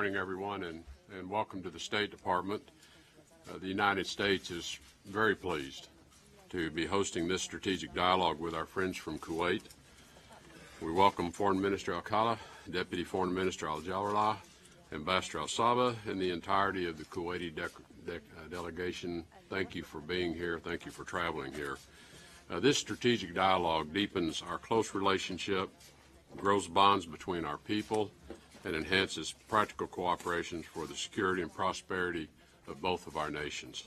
morning, everyone, and welcome to the State Department. The United States is very pleased to be hosting this strategic dialogue with our friends from Kuwait. We welcome Foreign Minister Al-Khaled, Deputy Foreign Minister Al-Jawrah, Ambassador Al-Sabah, and the entirety of the Kuwaiti delegation. Thank you for being here. Thank you for traveling here. This strategic dialogue deepens our close relationship, grows bonds between our people, and enhances practical cooperation for the security and prosperity of both of our nations.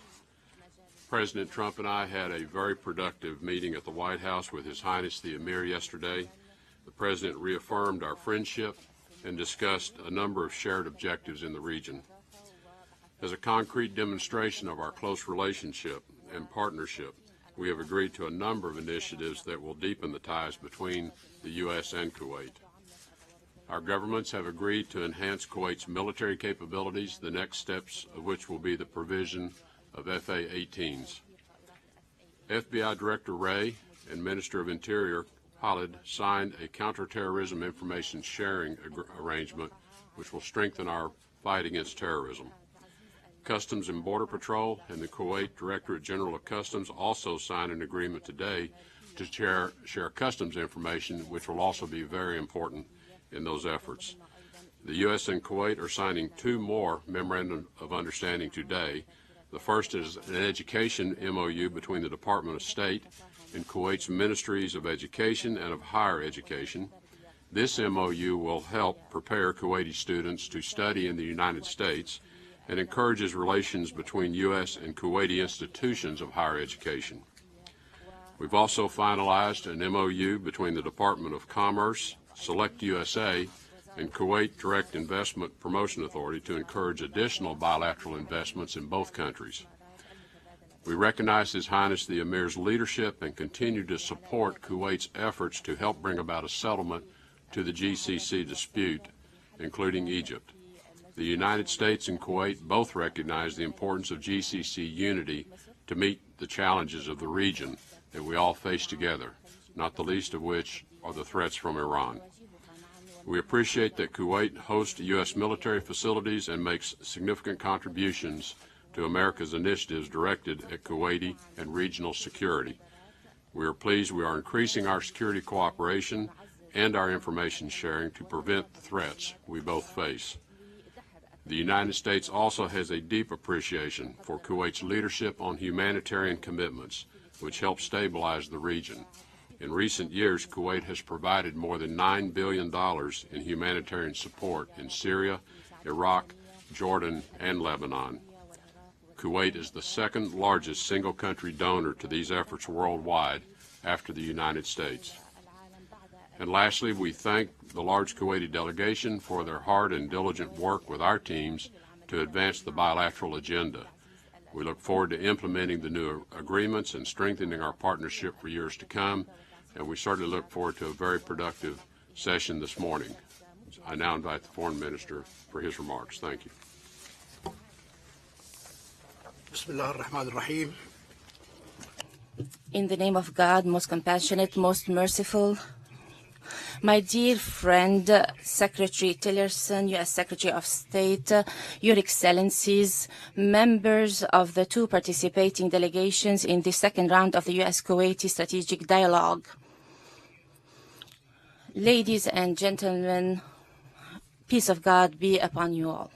President Trump and I had a very productive meeting at the White House with His Highness the Emir yesterday. The President reaffirmed our friendship and discussed a number of shared objectives in the region. As a concrete demonstration of our close relationship and partnership, we have agreed to a number of initiatives that will deepen the ties between the U.S. and Kuwait. Our governments have agreed to enhance Kuwait's military capabilities, the next steps of which will be the provision of FA-18s. FBI Director Wray and Minister of Interior Al-Khaled signed a counterterrorism information sharing arrangement which will strengthen our fight against terrorism. Customs and Border Patrol and the Kuwait Directorate General of Customs also signed an agreement today to share customs information, which will also be very important in those efforts. The U.S. and Kuwait are signing two more memorandum of understanding today. The first is an education MOU between the Department of State and Kuwait's Ministries of Education and of Higher Education. This MOU will help prepare Kuwaiti students to study in the United States and encourages relations between U.S. and Kuwaiti institutions of higher education. We've also finalized an MOU between the Department of Commerce, Select USA, and Kuwait Direct Investment Promotion Authority to encourage additional bilateral investments in both countries. We recognize His Highness the Emir's leadership and continue to support Kuwait's efforts to help bring about a settlement to the GCC dispute, including Egypt. The United States and Kuwait both recognize the importance of GCC unity to meet the challenges of the region that we all face together, not the least of which are the threats from Iran. We appreciate that Kuwait hosts U.S. military facilities and makes significant contributions to America's initiatives directed at Kuwaiti and regional security. We are pleased we are increasing our security cooperation and our information sharing to prevent the threats we both face. The United States also has a deep appreciation for Kuwait's leadership on humanitarian commitments, which help stabilize the region. In recent years, Kuwait has provided more than $9 billion in humanitarian support in Syria, Iraq, Jordan, and Lebanon. Kuwait is the second largest single-country donor to these efforts worldwide after the United States. And lastly, we thank the large Kuwaiti delegation for their hard and diligent work with our teams to advance the bilateral agenda. We look forward to implementing the new agreements and strengthening our partnership for years to come, and we certainly look forward to a very productive session this morning. I now invite the Foreign Minister for his remarks. Thank you. In the name of God, most compassionate, most merciful, my dear friend, Secretary Tillerson, U.S. Secretary of State, Your Excellencies, members of the two participating delegations in the second round of the U.S. Kuwait Strategic Dialogue, ladies and gentlemen, peace of God be upon you all.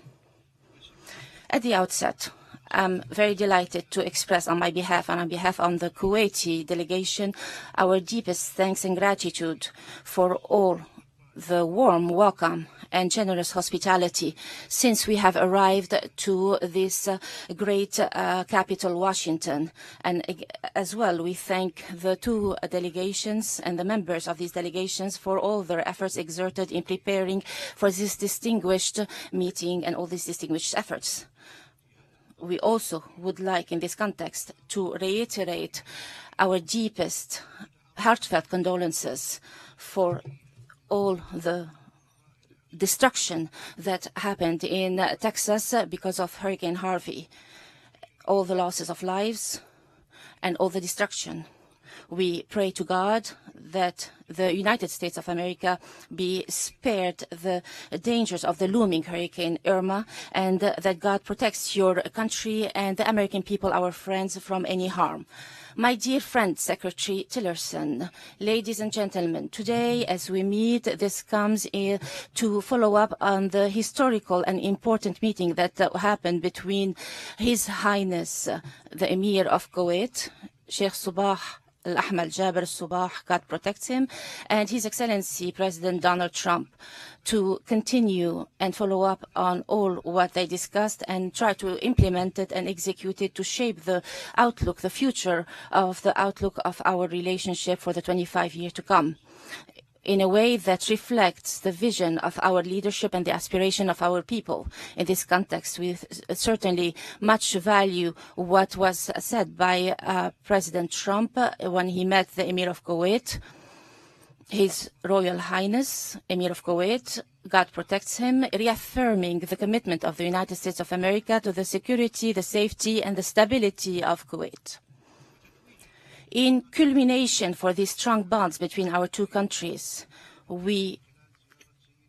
At the outset, I'm very delighted to express on my behalf and on behalf of the Kuwaiti delegation our deepest thanks and gratitude for all the warm welcome and generous hospitality since we have arrived to this great capital, Washington. And as well, we thank the two delegations and the members of these delegations for all their efforts exerted in preparing for this distinguished meeting and all these distinguished efforts. We also would like, in this context, to reiterate our deepest, heartfelt condolences for all the destruction that happened in Texas because of Hurricane Harvey, all the losses of lives and all the destruction. We pray to God that the United States of America be spared the dangers of the looming Hurricane Irma, and that God protects your country and the American people, our friends, from any harm. My dear friend, Secretary Tillerson, ladies and gentlemen, today as we meet, this comes to follow up on the historical and important meeting that happened between His Highness, the Emir of Kuwait, Sheikh Al-Sabah, Al-Hamad Jaber Al-Sabah, God protects him, and His Excellency President Donald Trump, to continue and follow up on all what they discussed and try to implement it and execute it to shape the outlook, the future of the outlook of our relationship for the 25 years to come, in a way that reflects the vision of our leadership and the aspiration of our people. In this context, we certainly much value what was said by President Trump when he met the Emir of Kuwait, His Royal Highness, Emir of Kuwait, God protects him, reaffirming the commitment of the United States of America to the security, the safety, and the stability of Kuwait. In culmination for these strong bonds between our two countries, we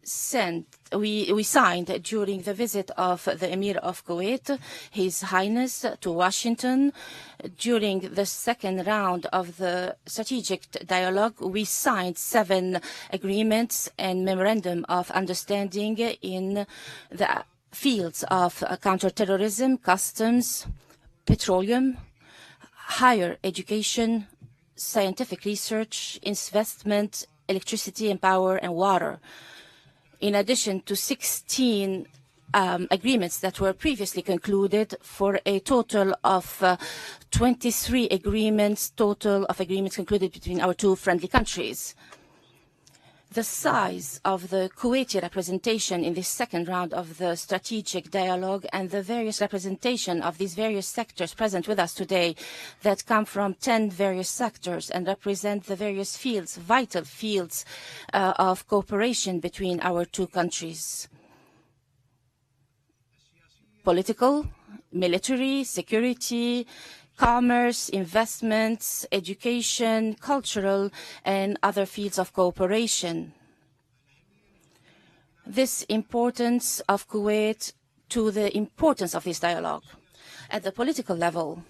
signed during the visit of the Emir of Kuwait, His Highness, to Washington. During the second round of the strategic dialogue, we signed 7 agreements and memorandum of understanding in the fields of counterterrorism, customs, petroleum, higher education, scientific research, investment, electricity and power, and water. In addition to 16 agreements that were previously concluded, for a total of 23 agreements, concluded between our two friendly countries. The size of the Kuwaiti representation in this second round of the strategic dialogue and the various representation of these various sectors present with us today that come from 10 various sectors and represent the various fields, vital fields of cooperation between our two countries. Political, military, security, commerce, investments, education, cultural, and other fields of cooperation. This importance of Kuwait to the importance of this dialogue. At the political level,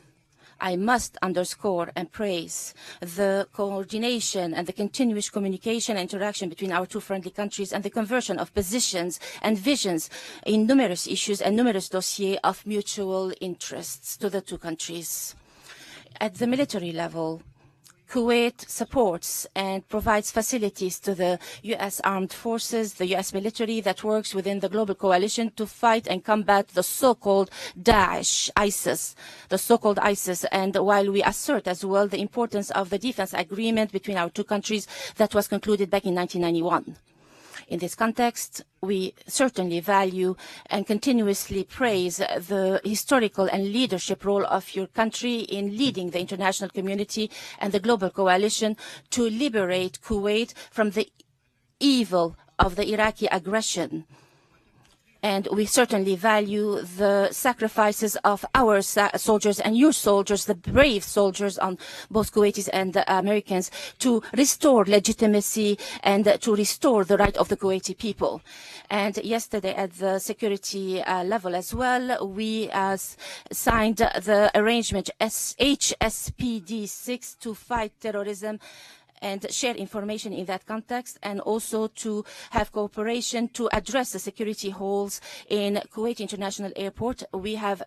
I must underscore and praise the coordination and the continuous communication and interaction between our two friendly countries and the conversion of positions and visions in numerous issues and numerous dossiers of mutual interests to the two countries. At the military level, Kuwait supports and provides facilities to the U.S. armed forces, the U.S. military that works within the global coalition to fight and combat the so-called Daesh, ISIS, the so-called ISIS. And while we assert as well the importance of the defense agreement between our two countries that was concluded back in 1991. In this context, we certainly value and continuously praise the historical and leadership role of your country in leading the international community and the global coalition to liberate Kuwait from the evil of the Iraqi aggression. And we certainly value the sacrifices of our soldiers and your soldiers, the brave soldiers on both Kuwaitis and Americans, to restore legitimacy and to restore the right of the Kuwaiti people. And yesterday at the security level as well, we signed the arrangement HSPD 6 to fight terrorism and share information in that context, and also to have cooperation to address the security holes in Kuwait International Airport. We have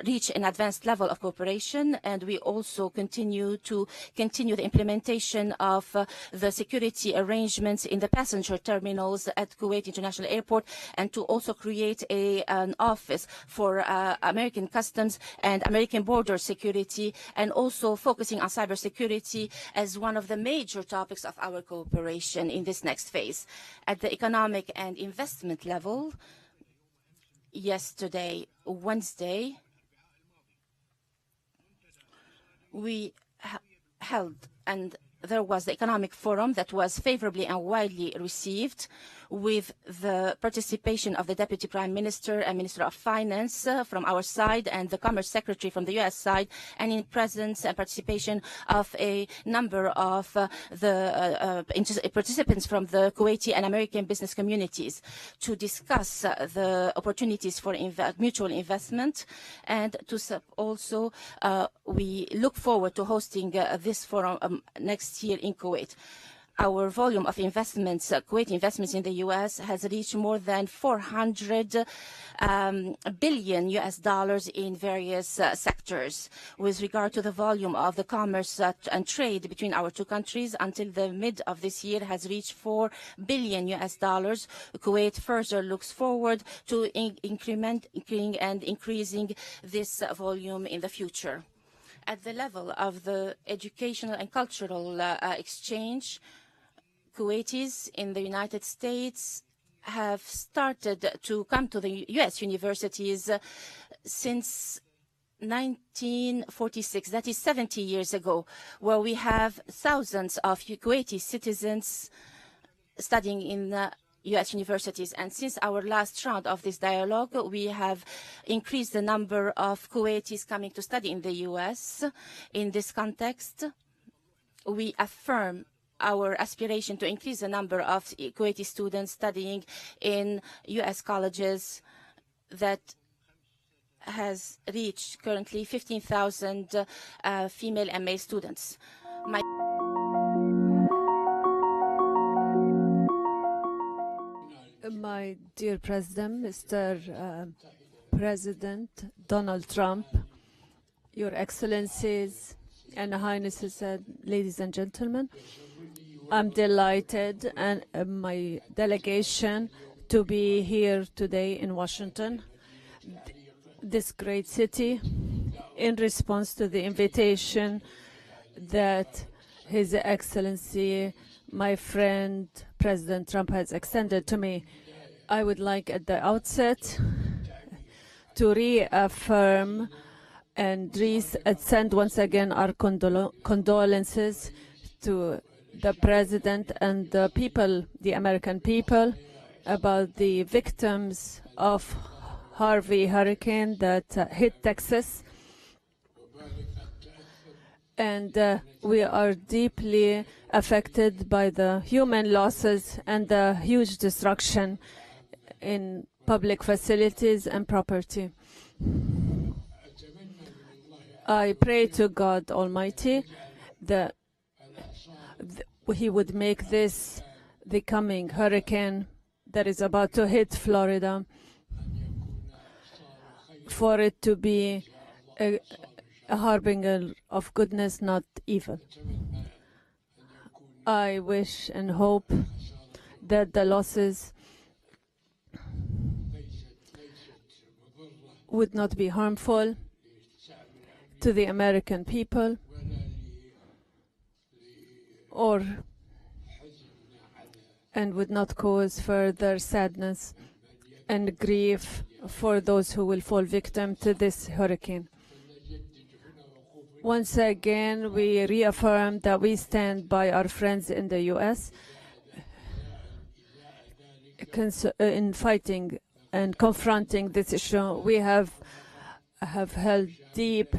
reached an advanced level of cooperation, and we also continue the implementation of the security arrangements in the passenger terminals at Kuwait International Airport, and to also create an office for American Customs and American Border Security, and also focusing on cybersecurity as one of the major topics of our cooperation in this next phase. At the economic and investment level, yesterday, Wednesday, we held there was the economic forum that was favorably and widely received, with the participation of the Deputy Prime Minister and Minister of Finance from our side, and the Commerce Secretary from the U.S. side, and in presence and participation of a number of the participants from the Kuwaiti and American business communities, to discuss the opportunities for mutual investment, and to also we look forward to hosting this forum next year in Kuwait. Our volume of investments, Kuwaiti investments in the U.S. has reached more than $400 billion in various sectors. With regard to the volume of the commerce and trade between our two countries, until the mid of this year has reached $4 billion. Kuwait further looks forward to incrementing and increasing this volume in the future. At the level of the educational and cultural exchange, Kuwaitis in the United States have started to come to the U.S. universities since 1946, that is 70 years ago, where we have thousands of Kuwaiti citizens studying in U.S. universities. And since our last round of this dialogue, we have increased the number of Kuwaitis coming to study in the U.S. In this context, we affirm our aspiration to increase the number of Kuwaiti students studying in U.S. colleges that has reached currently 15,000 female and male students. My dear President, Mr. President Donald Trump, Your Excellencies and Highnesses, ladies and gentlemen, I'm delighted and my delegation to be here today in Washington, this great city, in response to the invitation that His Excellency, my friend, President Trump, has extended to me. I would like at the outset to reaffirm and send once again our condolences to the President and the people, the American people, about the victims of Harvey hurricane that hit Texas. And we are deeply affected by the human losses and the huge destruction in public facilities and property. I pray to God Almighty that He would make this the coming hurricane that is about to hit Florida, for it to be a harbinger of goodness, not evil. I wish and hope that the losses would not be harmful to the American people and would not cause further sadness and grief for those who will fall victim to this hurricane. Once again, we reaffirm that we stand by our friends in the U.S. in fighting and confronting this issue. We have held deep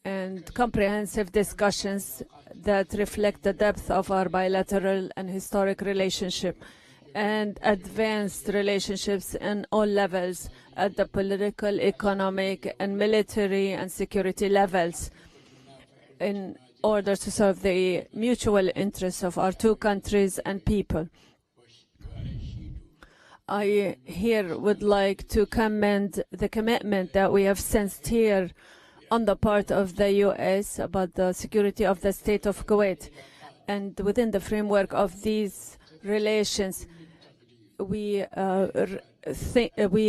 and comprehensive discussions that reflect the depth of our bilateral and historic relationship and advanced relationships in all levels, at the political, economic, and military and security levels, in order to serve the mutual interests of our two countries and people. I here would like to commend the commitment that we have sensed here on the part of the U.S. about the security of the state of Kuwait. And within the framework of these relations, we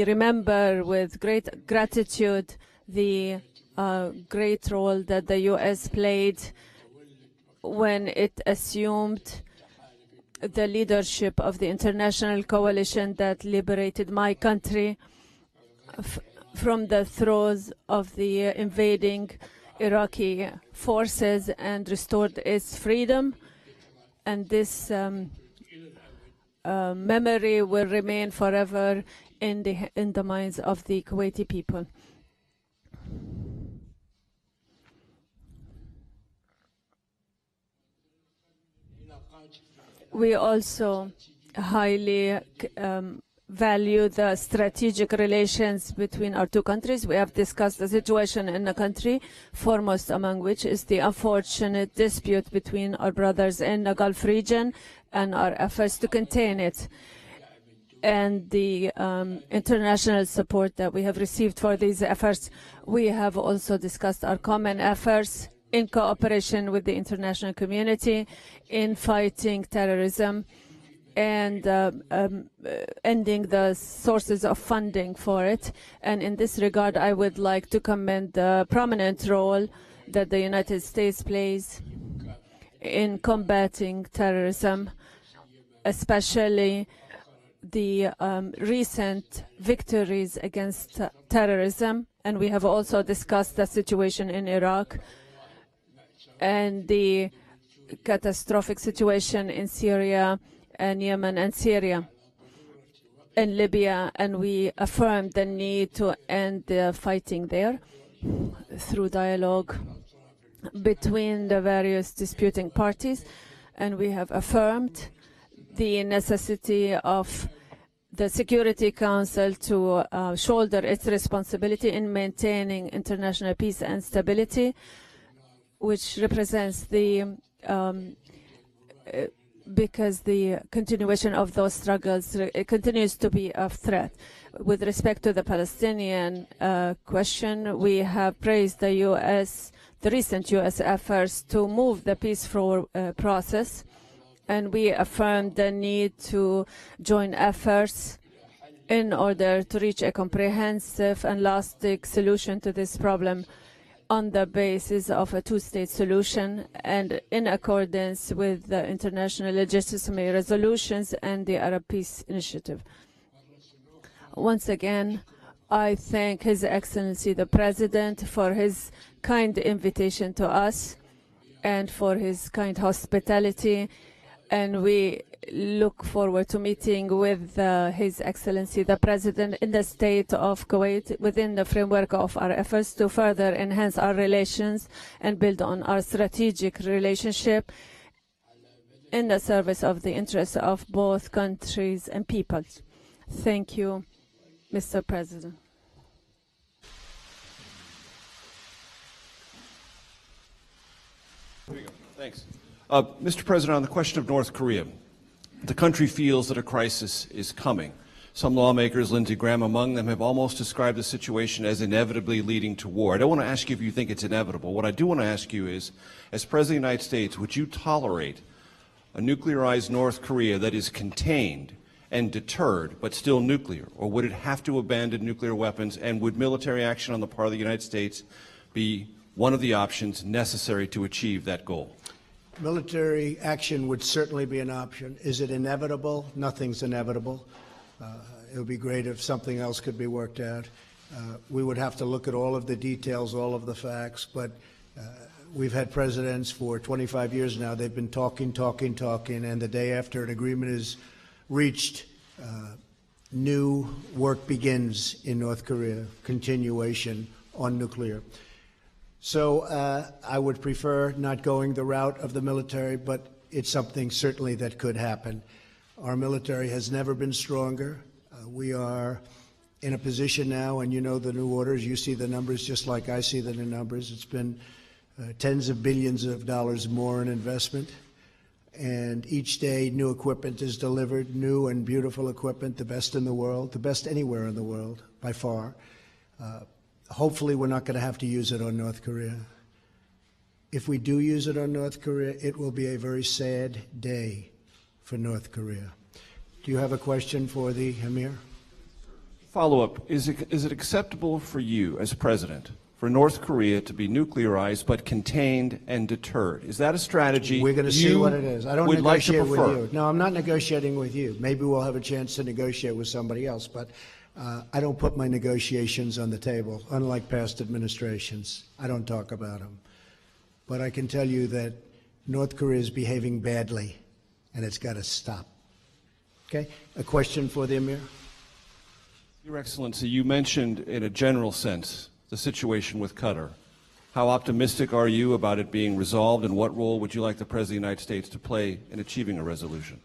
remember with great gratitude the great role that the U.S. played when it assumed the leadership of the international coalition that liberated my country from the throes of the invading Iraqi forces and restored its freedom and this memory will remain forever in the minds of the Kuwaiti people. We also highly value the strategic relations between our two countries. We have discussed the situation in the country, foremost among which is the unfortunate dispute between our brothers in the Gulf region and our efforts to contain it, and the international support that we have received for these efforts. We have also discussed our common efforts in cooperation with the international community in fighting terrorism and ending the sources of funding for it. And in this regard, I would like to commend the prominent role that the United States plays in combating terrorism, especially the recent victories against terrorism. And we have also discussed the situation in Iraq and the catastrophic situation in Syria and Yemen and Syria and Libya, and we affirmed the need to end the fighting there through dialogue between the various disputing parties, and we have affirmed the necessity of the Security Council to shoulder its responsibility in maintaining international peace and stability, which represents the because the continuation of those struggles continues to be a threat. With respect to the Palestinian question, we have praised the recent U.S. efforts to move the peaceful process, and we affirmed the need to join efforts in order to reach a comprehensive and lasting solution to this problem on the basis of a two-state solution and in accordance with the international legitimate resolutions and the Arab Peace Initiative. Once again, I thank His Excellency the President for his kind invitation to us and for his kind hospitality, and we look forward to meeting with His Excellency the President in the state of Kuwait within the framework of our efforts to further enhance our relations and build on our strategic relationship in the service of the interests of both countries and peoples. Thank you, Mr. President. Thanks. Mr. President, on the question of North Korea, the country feels that a crisis is coming. Some lawmakers, Lindsey Graham among them, have almost described the situation as inevitably leading to war. I don't want to ask you if you think it's inevitable. What I do want to ask you is, as President of the United States, would you tolerate a nuclearized North Korea that is contained and deterred, but still nuclear? Or would it have to abandon nuclear weapons, and would military action on the part of the United States be one of the options necessary to achieve that goal? Military action would certainly be an option. Is it inevitable? Nothing's inevitable. It would be great if something else could be worked out. We would have to look at all of the details, all of the facts, but we've had presidents for 25 years now. They've been talking, and the day after an agreement is reached, new work begins in North Korea, continuation on nuclear. So I would prefer not going the route of the military, but it's something certainly that could happen. Our military has never been stronger. We are in a position now, and you know the new orders, you see the numbers just like I see the new numbers. It's been tens of billions of dollars more in investment, and each day new equipment is delivered, new and beautiful equipment, the best in the world, the best anywhere in the world by far. Hopefully we're not going to have to use it on North Korea. If we do use it on North Korea, it will be a very sad day for North Korea. Do you have a question for the Emir? Follow-up, is it acceptable for you as president for North Korea to be nuclearized but contained and deterred? Is that a strategy we're going to see what it is? I don't negotiate with you. No, I'm not negotiating with you. Maybe we'll have a chance to negotiate with somebody else, but I don't put my negotiations on the table, unlike past administrations. I don't talk about them. But I can tell you that North Korea is behaving badly, and it's got to stop. Okay? A question for the Emir? Your Excellency, you mentioned in a general sense the situation with Qatar. How optimistic are you about it being resolved, and what role would you like the President of the United States to play in achieving a resolution?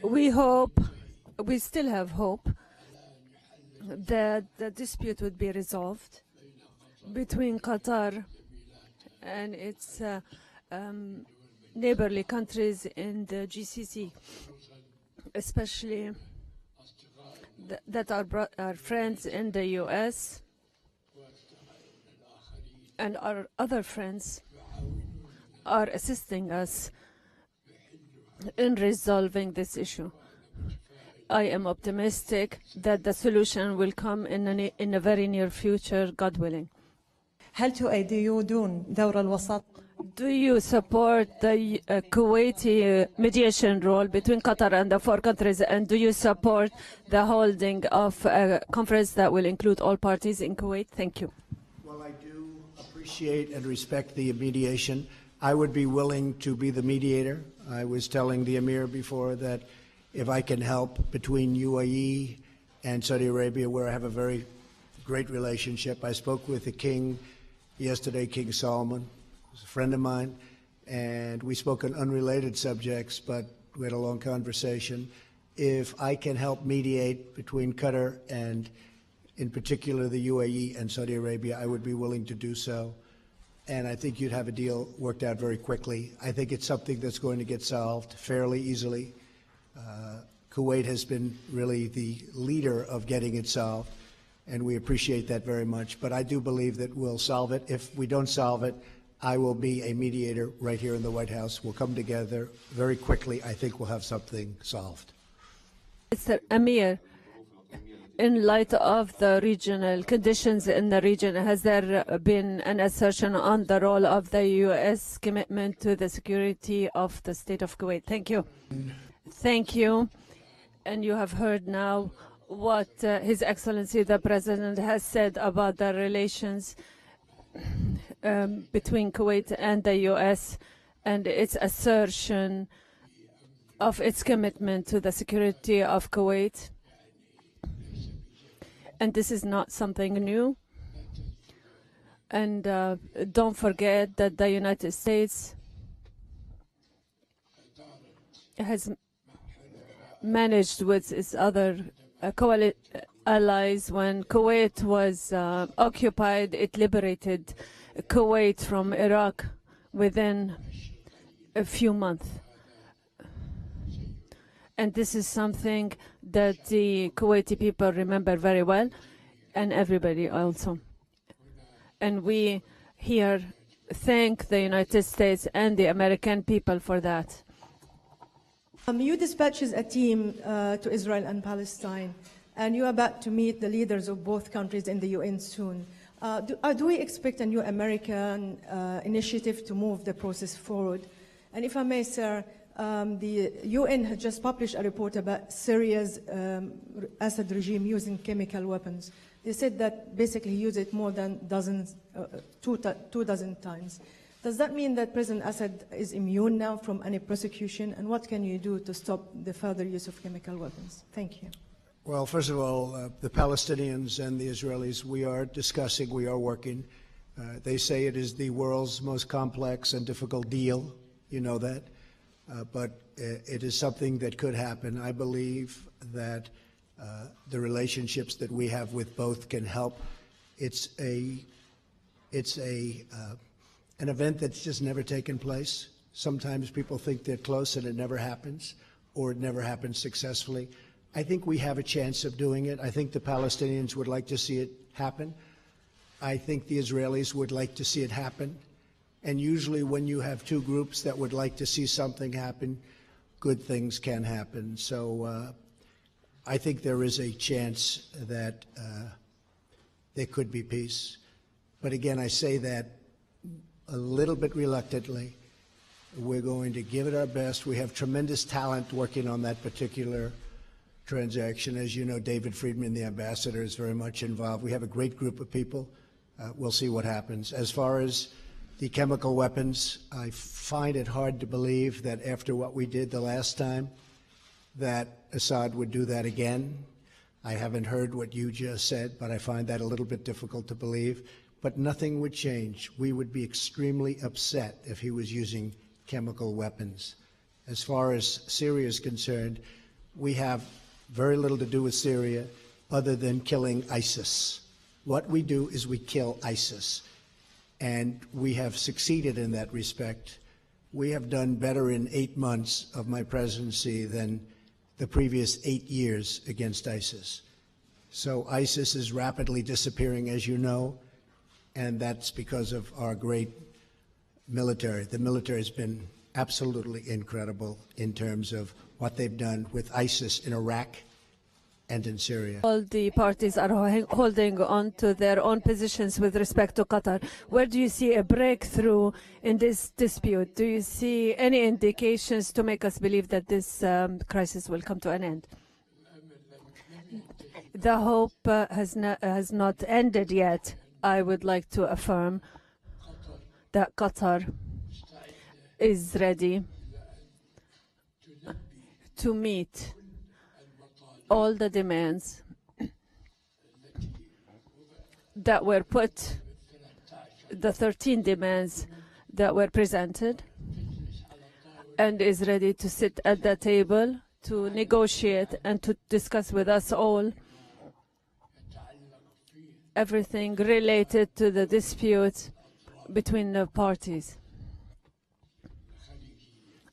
We still have hope that the dispute would be resolved between Qatar and its neighborly countries in the GCC, especially that our friends in the U.S. and our other friends are assisting us in resolving this issue. I am optimistic that the solution will come in a very near future, God willing. هل تؤيدون دور الوساطة؟ Do you support the Kuwaiti mediation role between Qatar and the four countries, and do you support the holding of a conference that will include all parties in Kuwait? Thank you. Well, I do appreciate and respect the mediation. I would be willing to be the mediator. I was telling the Emir before that if I can help between UAE and Saudi Arabia, where I have a very great relationship. I spoke with the king yesterday, King Solomon, who's a friend of mine, and we spoke on unrelated subjects, but we had a long conversation. If I can help mediate between Qatar and, in particular, the UAE and Saudi Arabia, I would be willing to do so. And I think you'd have a deal worked out very quickly. I think it's something that's going to get solved fairly easily. Kuwait has been really the leader of getting it solved, and we appreciate that very much. But I do believe that we'll solve it. If we don't solve it, I will be a mediator right here in the White House. We'll come together very quickly. I think we'll have something solved. Mr. Emir, in light of the regional conditions in the region, has there been an assertion on the role of the U.S. commitment to the security of the state of Kuwait? Thank you. Thank you. And you have heard now what His Excellency the President has said about the relations between Kuwait and the U.S. and its assertion of its commitment to the security of Kuwait. And this is not something new. And don't forget that the United States has managed with its other allies. When Kuwait was occupied, it liberated Kuwait from Iraq within a few months. And this is something that the Kuwaiti people remember very well, and everybody also. And we here thank the United States and the American people for that. You dispatches a team to Israel and Palestine, and you're about to meet the leaders of both countries in the UN soon. Do we expect a new American initiative to move the process forward? And if I may, sir, the UN has just published a report about Syria's Assad regime using chemical weapons. They said that basically use it more than two dozen times. Does that mean that President Assad is immune now from any prosecution? And what can you do to stop the further use of chemical weapons? Thank you. Well, first of all, the Palestinians and the Israelis, we are discussing, we are working. They say it is the world's most complex and difficult deal. You know that. But it is something that could happen. I believe that the relationships that we have with both can help. It's an event that's just never taken place. Sometimes people think they're close and it never happens, or it never happens successfully. I think we have a chance of doing it. I think the Palestinians would like to see it happen. I think the Israelis would like to see it happen. And usually when you have two groups that would like to see something happen, good things can happen. So I think there is a chance that there could be peace. But again, I say that a little bit reluctantly. We're going to give it our best. We have tremendous talent working on that particular transaction. As you know, David Friedman, the ambassador, is very much involved. We have a great group of people. We'll see what happens. As far as the chemical weapons, I find it hard to believe that after what we did the last time, that Assad would do that again. I haven't heard what you just said, but I find that a little bit difficult to believe. But nothing would change. We would be extremely upset if he was using chemical weapons. As far as Syria is concerned, we have very little to do with Syria other than killing ISIS. What we do is we kill ISIS. And we have succeeded in that respect. We have done better in 8 months of my presidency than the previous 8 years against ISIS. So ISIS is rapidly disappearing, as you know, and that's because of our great military. The military has been absolutely incredible in terms of what they've done with ISIS in Iraq and in Syria. All the parties are holding on to their own positions with respect to Qatar. Where do you see a breakthrough in this dispute? Do you see any indications to make us believe that this crisis will come to an end? The hope has not ended yet. I would like to affirm that Qatar is ready to meet all the demands that were put, the 13 demands that were presented, and is ready to sit at the table to negotiate and to discuss with us all everything related to the dispute between the parties,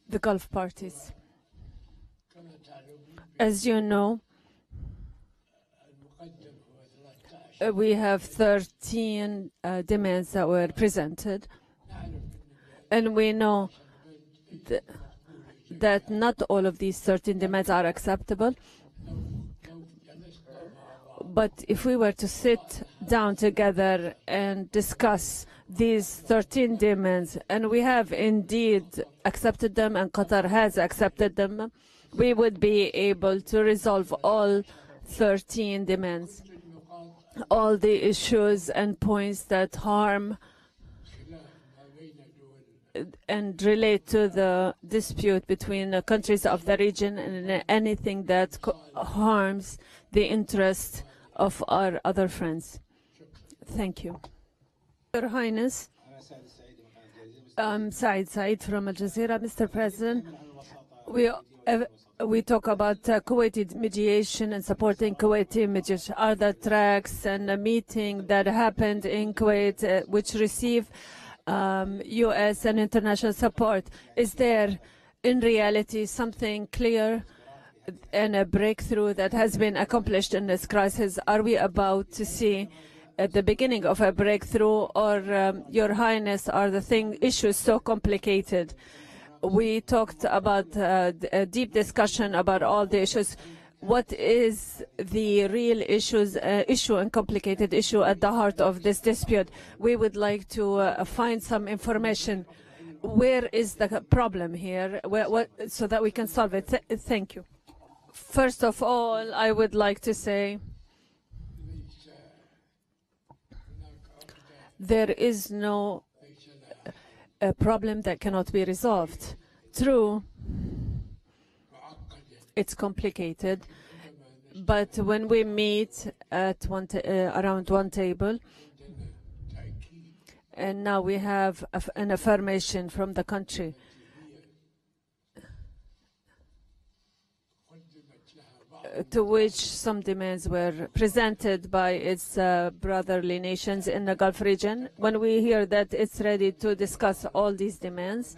the Gulf parties. As you know, we have 13 demands that were presented, and we know that not all of these 13 demands are acceptable. But if we were to sit down together and discuss these 13 demands, and we have indeed accepted them, and Qatar has accepted them, we would be able to resolve all 13 demands, all the issues and points that harm and relate to the dispute between the countries of the region, and anything that harms the interest of our other friends. Thank you. Your Highness, I'm Said from Al Jazeera. Mr. President, we talk about Kuwaiti mediation and supporting Kuwaiti mediation. Are the tracks and a meeting that happened in Kuwait which receive U.S. and international support? Is there in reality something clear and a breakthrough that has been accomplished in this crisis? Are we about to see at the beginning of a breakthrough, or Your Highness, are the issues so complicated? We talked about a deep discussion about all the issues. What is the real issue and complicated issue at the heart of this dispute? We would like to find some information. Where is the problem here, so that we can solve it? Thank you. First of all, I would like to say there is no problem that cannot be resolved. True, it's complicated, but when we meet at around one table, and now we have an affirmation from the country to which some demands were presented by its brotherly nations in the Gulf region. When we hear that it's ready to discuss all these demands,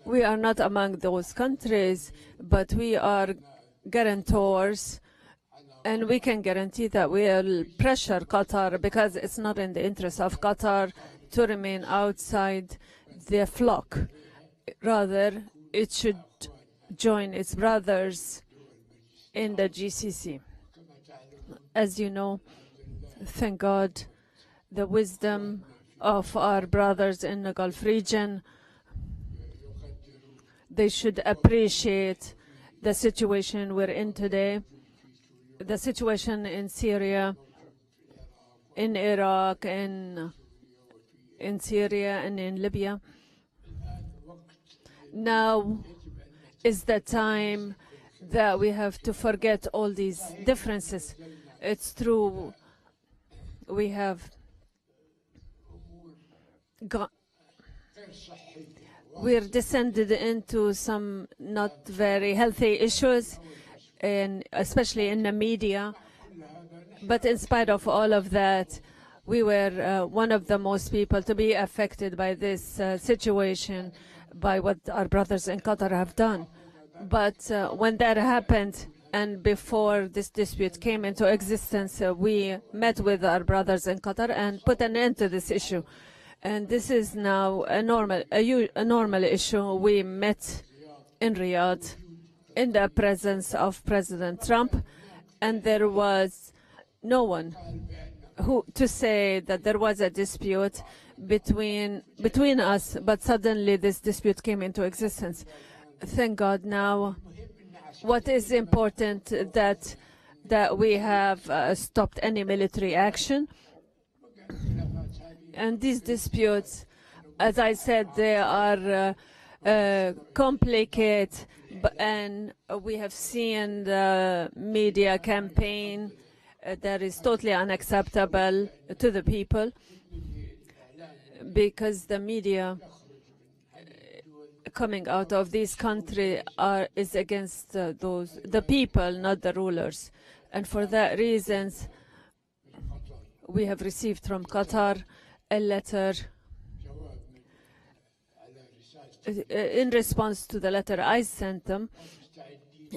we are not among those countries, but we are guarantors, and we can guarantee that we will pressure Qatar, because it's not in the interest of Qatar to remain outside the flock. Rather, it should join its brothers in the GCC. As you know, thank God, the wisdom of our brothers in the Gulf region, they should appreciate the situation we're in today. The situation in Syria in Iraq, in Syria, and in Libya. Now is the time that we have to forget all these differences. It's true, we have we're descended into some not very healthy issues, and especially in the media. But in spite of all of that, we were one of the most people to be affected by this situation, by what our brothers in Qatar have done. But when that happened, and before this dispute came into existence, we met with our brothers in Qatar and put an end to this issue. And this is now a normal issue. We met in Riyadh in the presence of President Trump, and there was no one who to say that there was a dispute between us, but suddenly this dispute came into existence. Thank God now. What is important that we have stopped any military action. And these disputes, as I said, they are complicated, and we have seen the media campaign that is totally unacceptable to the people, because the media coming out of this country is against the people, not the rulers. And for that reason, we have received from Qatar a letter in response to the letter I sent them,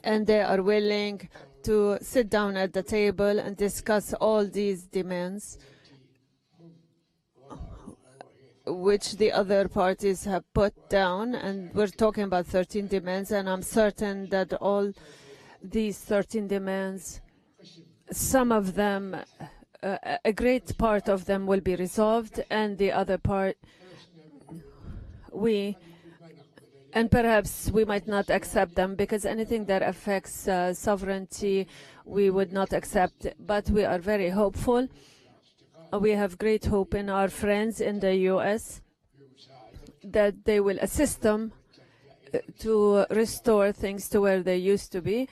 and they are willing to sit down at the table and discuss all these demands which the other parties have put down. And we're talking about 13 demands, and I'm certain that all these 13 demands, some of them, a great part of them will be resolved, and the other part and perhaps we might not accept them, because anything that affects sovereignty we would not accept. But we are very hopeful. We have great hope in our friends in the U.S. that they will assist them to restore things to where they used to be.